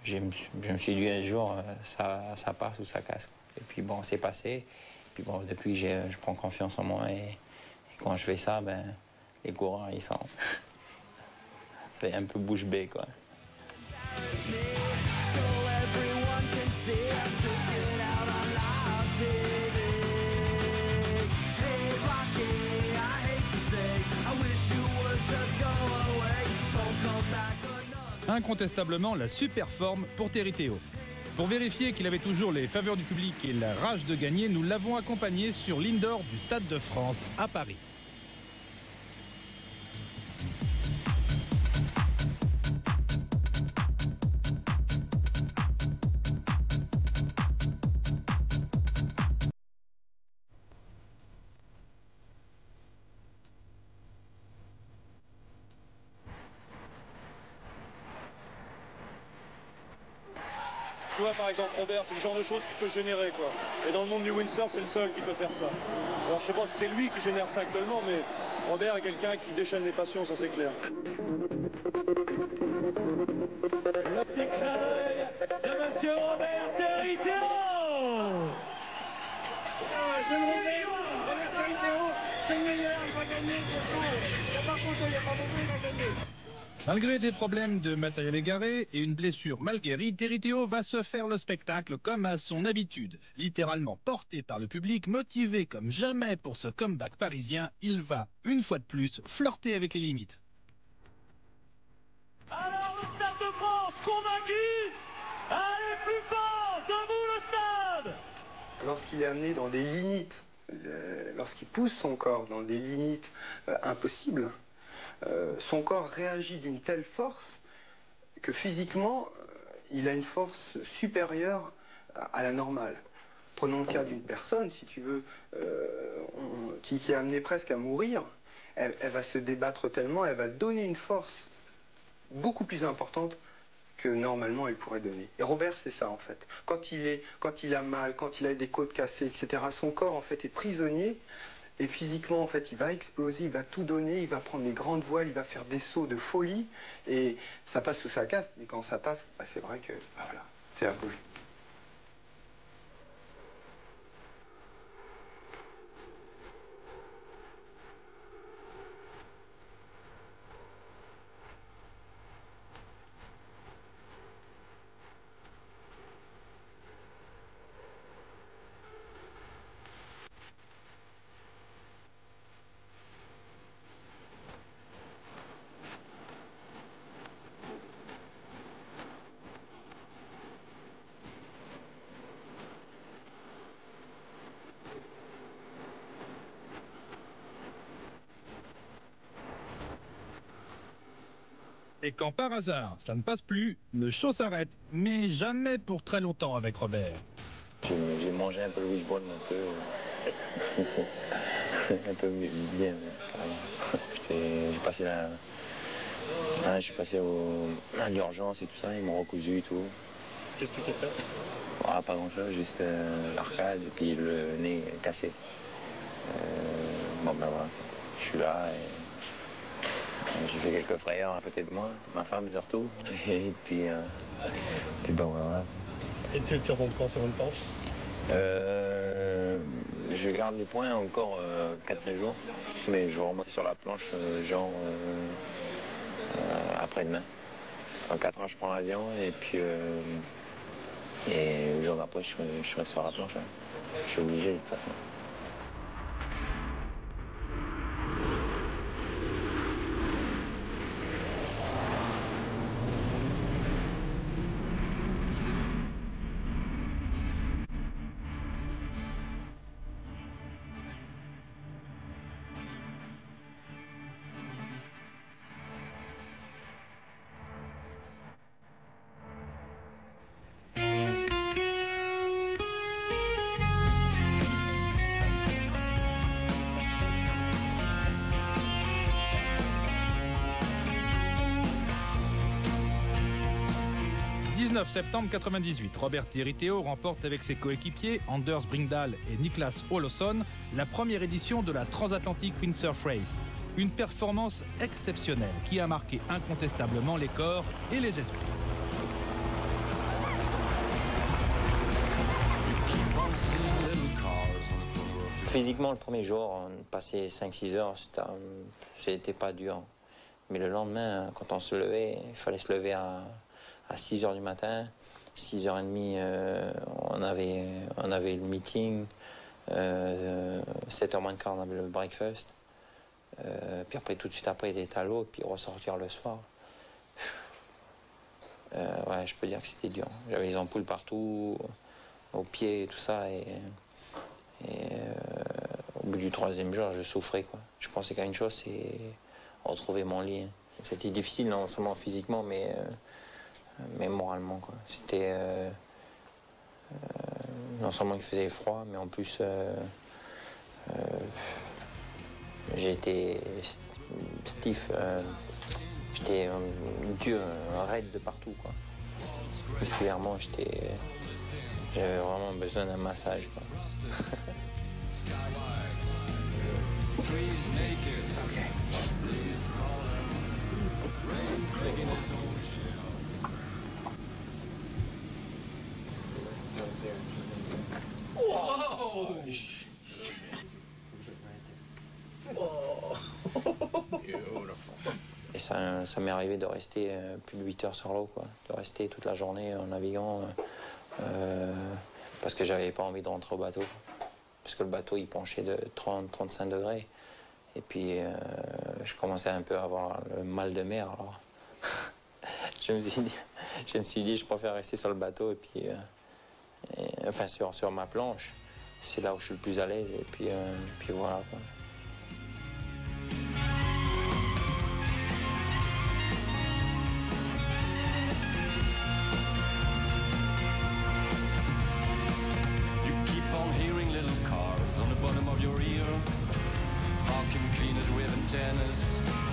je me suis dit un jour, ça passe ou ça casse, quoi. Et puis bon, c'est passé. Et puis bon, depuis, je prends confiance en moi. Et quand je fais ça, ben, les coureurs, ils sont... C'est un peu bouche bée, quoi. Incontestablement la super forme pour Terry Théo. Pour vérifier qu'il avait toujours les faveurs du public et la rage de gagner, nous l'avons accompagné sur l'indoor du Stade de France à Paris. Tu vois, par exemple, Robert, c'est le genre de choses qu'il peut générer, quoi. Et dans le monde du windsurf, c'est le seul qui peut faire ça. Alors, je sais pas si c'est lui qui génère ça actuellement, mais Robert est quelqu'un qui déchaîne les passions, ça c'est clair. Le petit clin d'œil de Monsieur Robert Terry Théo. C'est le Robert Terry Théo, c'est le meilleur, il va gagner, de toute façon. Il n'y a pas photo, il n'y a pas photo, il va gagner. Malgré des problèmes de matériel égaré et une blessure mal guérie, Terry Théo va se faire le spectacle comme à son habitude. Littéralement porté par le public, motivé comme jamais pour ce comeback parisien, il va, une fois de plus, flirter avec les limites. Alors le Stade de France, convaincu. Allez, plus fort, debout le stade. Lorsqu'il est amené dans des limites, lorsqu'il pousse son corps dans des limites impossibles, son corps réagit d'une telle force que physiquement, il a une force supérieure à la normale. Prenons le cas d'une personne, si tu veux, qui est amenée presque à mourir. Elle va se débattre tellement, elle va donner une force beaucoup plus importante que normalement elle pourrait donner. Et Robert, c'est ça en fait. Quand il a mal, quand il a des côtes cassées, etc., son corps en fait est prisonnier. Et physiquement, en fait, il va exploser, il va tout donner, il va prendre les grandes voiles, il va faire des sauts de folie. Et ça passe ou ça casse. Mais quand ça passe, bah, c'est vrai que, bah, voilà, c'est apogée. Et quand par hasard, ça ne passe plus, le show s'arrête, mais jamais pour très longtemps avec Robert. J'ai mangé un peu le wishbone, un peu bien. J'ai passé je suis passé à l'urgence et tout ça, ils m'ont recousu et tout. Qu'est-ce que tu t'es fait? Ah, pas grand-chose, juste l'arcade et puis le nez cassé. Bon ben voilà, je suis là et j'ai fait quelques frayeurs à côté de moi, ma femme surtout, et puis ben voilà. Et tu remontes quand sur une planche? Je garde les points encore 4-5 jours, mais je vais remonter sur la planche après-demain. En 4 heures, je prends l'avion et puis le jour d'après, je serai sur la planche. Hein. Je suis obligé de toute façon. 19 septembre 98, Robert Tiriteo remporte avec ses coéquipiers Anders Bringdahl et Niklas Olsson la première édition de la Transatlantic Windsurf Race. Une performance exceptionnelle qui a marqué incontestablement les corps et les esprits. Physiquement, le premier jour, on passait 5-6 heures, c'était pas dur. Mais le lendemain, quand on se levait, il fallait se lever à 6 heures du matin. 6h30, on avait le meeting. 7h moins de quart, on avait le breakfast. Puis après, tout de suite après, il était à l'eau, puis ressortir le soir. Ouais, je peux dire que c'était dur. J'avais les ampoules partout, aux pieds et tout ça. Et au bout du 3e jour, je souffrais, quoi. Je pensais qu'à une chose, c'est retrouver mon lit. C'était difficile, non seulement physiquement, mais moralement, quoi. C'était... non seulement il faisait froid, mais en plus... j'étais stiff, j'étais dur, raide de partout, quoi. Musculairement, j'avais vraiment besoin d'un massage, quoi. Et ça m'est arrivé de rester plus de 8 heures sur l'eau, quoi. De rester toute la journée en naviguant parce que j'avais pas envie de rentrer au bateau. Parce que le bateau, il penchait de 30-35 degrés. Et puis, je commençais un peu à avoir le mal de mer, alors... je me suis dit, je préfère rester sur le bateau, et puis... enfin, sur ma planche. C'est là où je suis le plus à l'aise, et puis voilà, quoi.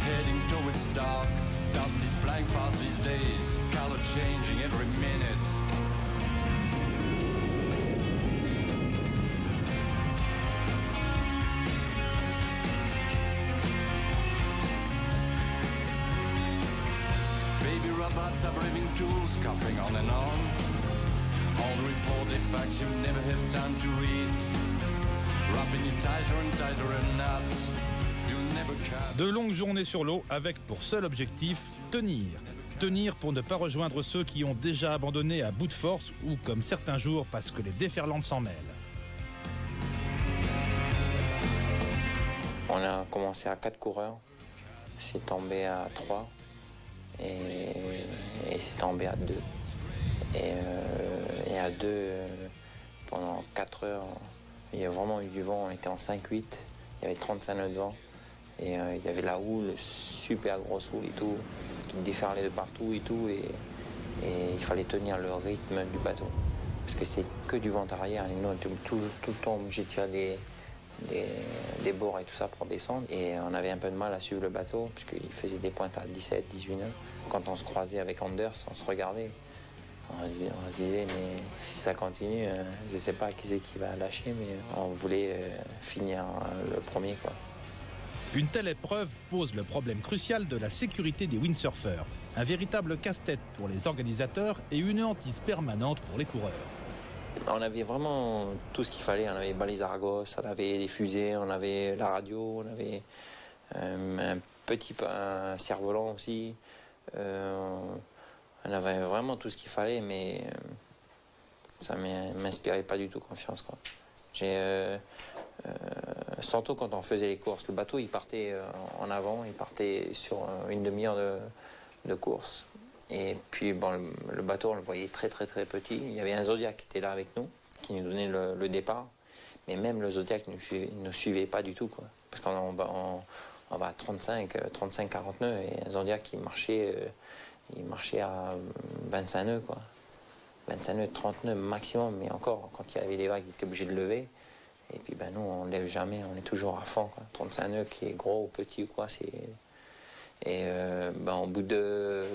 Heading towards dark, dust is flying fast these days, color changing every minute. Baby robots are braving tools, coughing on and on. All the reported facts you never have time to read, wrapping you tighter and tighter in knots. De longues journées sur l'eau avec pour seul objectif tenir. Tenir pour ne pas rejoindre ceux qui ont déjà abandonné à bout de force ou comme certains jours parce que les déferlantes s'en mêlent. On a commencé à 4 coureurs, c'est tombé à 3 et c'est tombé à 2. Et à 2, pendant 4 heures, il y a vraiment eu du vent, on était en 5-8, il y avait 35 nœuds de vent. Et il y avait la houle, super grosse houle et tout, qui déferlait de partout et tout, et il fallait tenir le rythme du bateau. Parce que c'est que du vent arrière, et nous on était tout le temps obligés de tirer des bords et tout ça pour descendre. Et on avait un peu de mal à suivre le bateau, parce qu'il faisait des pointes à 17, 18 nœuds. Quand on se croisait avec Anders, on se regardait. On se disait, mais si ça continue, je ne sais pas qui c'est qui va lâcher, mais on voulait finir le premier, quoi. Une telle épreuve pose le problème crucial de la sécurité des windsurfers. Un véritable casse-tête pour les organisateurs et une hantise permanente pour les coureurs. On avait vraiment tout ce qu'il fallait. On avait balais Argos, on avait les fusées, on avait la radio, on avait un cerf-volant aussi. On avait vraiment tout ce qu'il fallait, mais ça ne m'inspirait pas du tout confiance, quoi. Surtout quand on faisait les courses, le bateau il partait en avant, il partait sur une demi-heure de course. Et puis bon, le bateau on le voyait très très très petit. Il y avait un Zodiac qui était là avec nous, qui nous donnait le départ. Mais même le Zodiac ne suivait pas du tout, quoi. Parce qu'on va à 35-40 nœuds et un Zodiac il marchait à 25 nœuds, quoi. 25 nœuds, 30 nœuds maximum, mais encore, quand il y avait des vagues, il était obligé de lever. Et puis nous, on ne lève jamais, on est toujours à fond, quoi. 35 nœuds qui est gros ou petit ou quoi, c'est... Et au bout de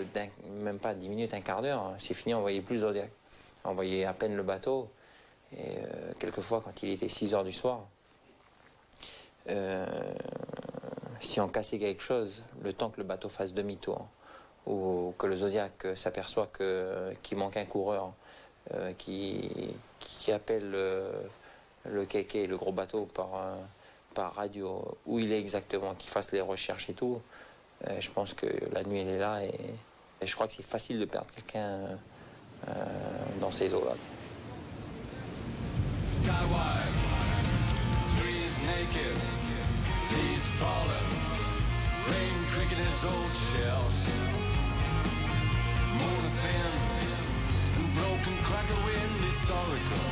même pas 10 minutes, un quart d'heure, c'est fini, on voyait plus le Zodiac. On voyait à peine le bateau. Et quelquefois, quand il était 6 heures du soir, si on cassait quelque chose, le temps que le bateau fasse demi-tour, ou que le Zodiac s'aperçoit qu'il manque un coureur, qui appelle le kéké, le gros bateau, par radio, où il est exactement, qu'il fasse les recherches et tout, je pense que la nuit elle est là, et je crois que c'est facile de perdre quelqu'un dans ces eaux-là. Skywide, trees naked, leaves fallen, rain cricketers old shells, moon thin, and broken cracker wind historical.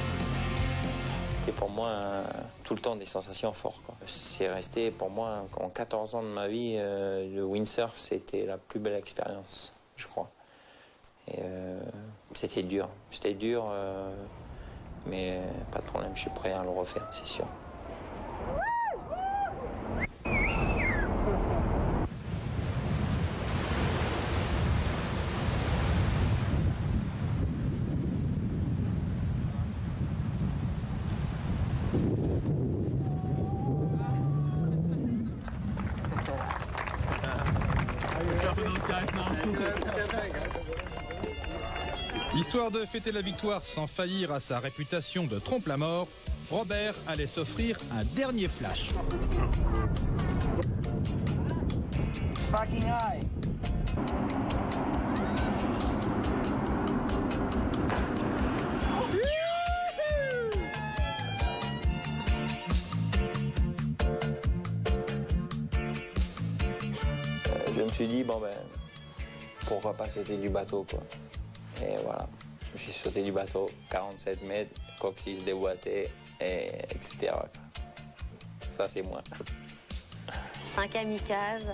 C'était pour moi tout le temps des sensations fortes, quoi. C'est resté pour moi, en 14 ans de ma vie, le windsurf, c'était la plus belle expérience, je crois. Et c'était dur, mais pas de problème, je suis prêt à le refaire, c'est sûr. Histoire de fêter la victoire sans faillir à sa réputation de trompe-la-mort, Robert allait s'offrir un dernier flash. Fucking high. Je me suis dit, pourquoi pas sauter du bateau, quoi. Et voilà, je suis sauté du bateau, 47 mètres, coccyx déboîté, etc. Ça, c'est moi. C'est un kamikaze,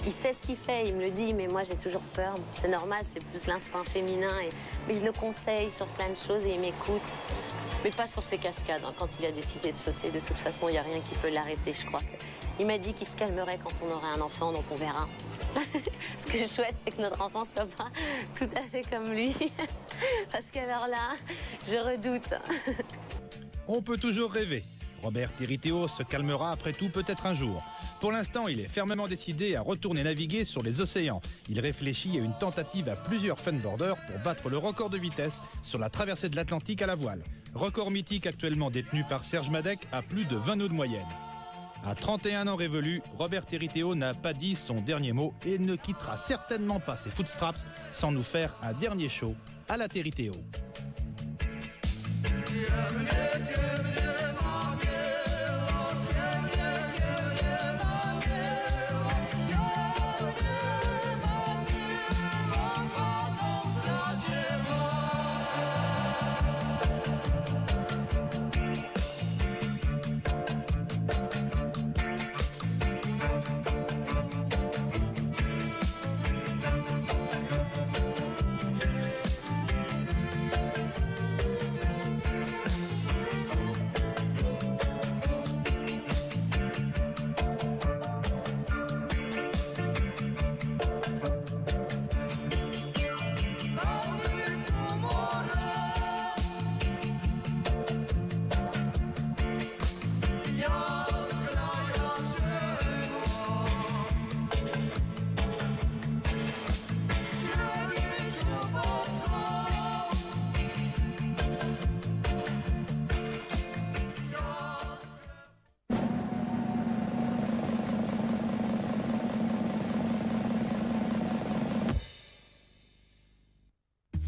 il sait ce qu'il fait, il me le dit, mais moi j'ai toujours peur. C'est normal, c'est plus l'instinct féminin. Mais je le conseille sur plein de choses et il m'écoute. Mais pas sur ses cascades. Quand il a décidé de sauter, de toute façon, il n'y a rien qui peut l'arrêter, je crois. Il m'a dit qu'il se calmerait quand on aurait un enfant, donc on verra. Ce que je souhaite, c'est que notre enfant soit pas tout à fait comme lui. Parce qu'alors là, je redoute. On peut toujours rêver. Robert Tirriteo se calmera après tout peut-être un jour. Pour l'instant, il est fermement décidé à retourner naviguer sur les océans. Il réfléchit à une tentative à plusieurs funboarders pour battre le record de vitesse sur la traversée de l'Atlantique à la voile. Record mythique actuellement détenu par Serge Madec à plus de 20 nœuds de moyenne. À 31 ans révolus, Robert Tirriteo n'a pas dit son dernier mot et ne quittera certainement pas ses footstraps sans nous faire un dernier show à la Tirriteo.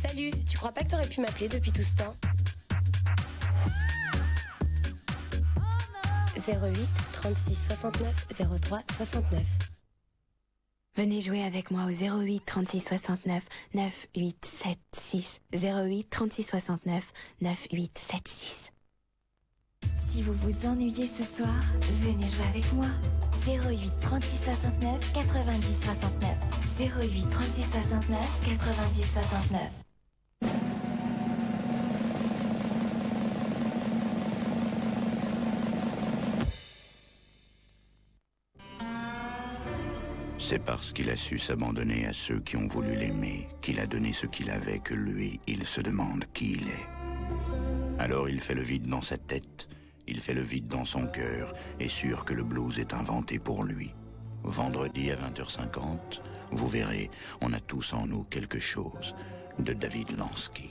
Salut, tu crois pas que t'aurais pu m'appeler depuis tout ce temps? 08 36 69 03 69. Venez jouer avec moi au 08 36 69 9876. 08 36 69 9876. Si vous vous ennuyez ce soir, venez jouer avec moi. 08 36 69 90 69. 08 36 69 90 69. C'est parce qu'il a su s'abandonner à ceux qui ont voulu l'aimer, qu'il a donné ce qu'il avait, que lui, il se demande qui il est. Alors il fait le vide dans sa tête, il fait le vide dans son cœur, et sûr que le blues est inventé pour lui. Vendredi à 20h50, vous verrez, on a tous en nous quelque chose de David Lansky.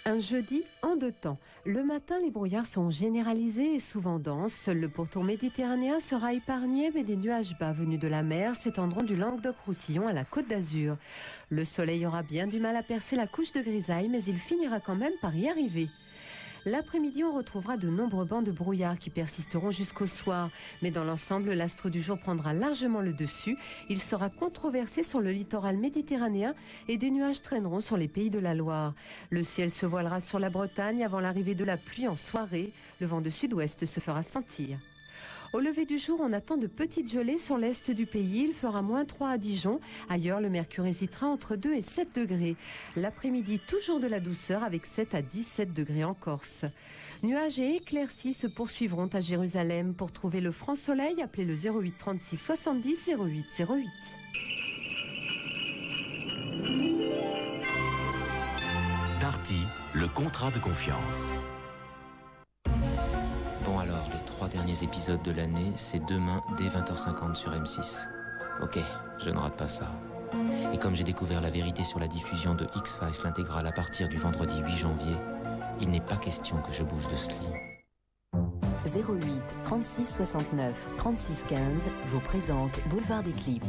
Un jeudi en 2 temps. Le matin, les brouillards sont généralisés et souvent denses. Seul le pourtour méditerranéen sera épargné, mais des nuages bas venus de la mer s'étendront du Languedoc-Roussillon à la Côte d'Azur. Le soleil aura bien du mal à percer la couche de grisaille, mais il finira quand même par y arriver. L'après-midi, on retrouvera de nombreux bancs de brouillard qui persisteront jusqu'au soir. Mais dans l'ensemble, l'astre du jour prendra largement le dessus. Il sera controversé sur le littoral méditerranéen et des nuages traîneront sur les pays de la Loire. Le ciel se voilera sur la Bretagne avant l'arrivée de la pluie en soirée. Le vent de sud-ouest se fera sentir. Au lever du jour, on attend de petites gelées sur l'est du pays. Il fera -3 à Dijon. Ailleurs, le mercure hésitera entre 2 et 7 degrés. L'après-midi, toujours de la douceur avec 7 à 17 degrés en Corse. Nuages et éclaircies se poursuivront à Jérusalem. Pour trouver le franc soleil, appelez le 08 36 70 08 08. Darty, le contrat de confiance. Bon alors, les 3 derniers épisodes de l'année, c'est demain dès 20h50 sur M6. Ok, je ne rate pas ça. Et comme j'ai découvert la vérité sur la diffusion de X-Files l'intégrale à partir du vendredi 8 janvier, il n'est pas question que je bouge de ce lit. 08 36 69 36 15 vous présente Boulevard des Clips.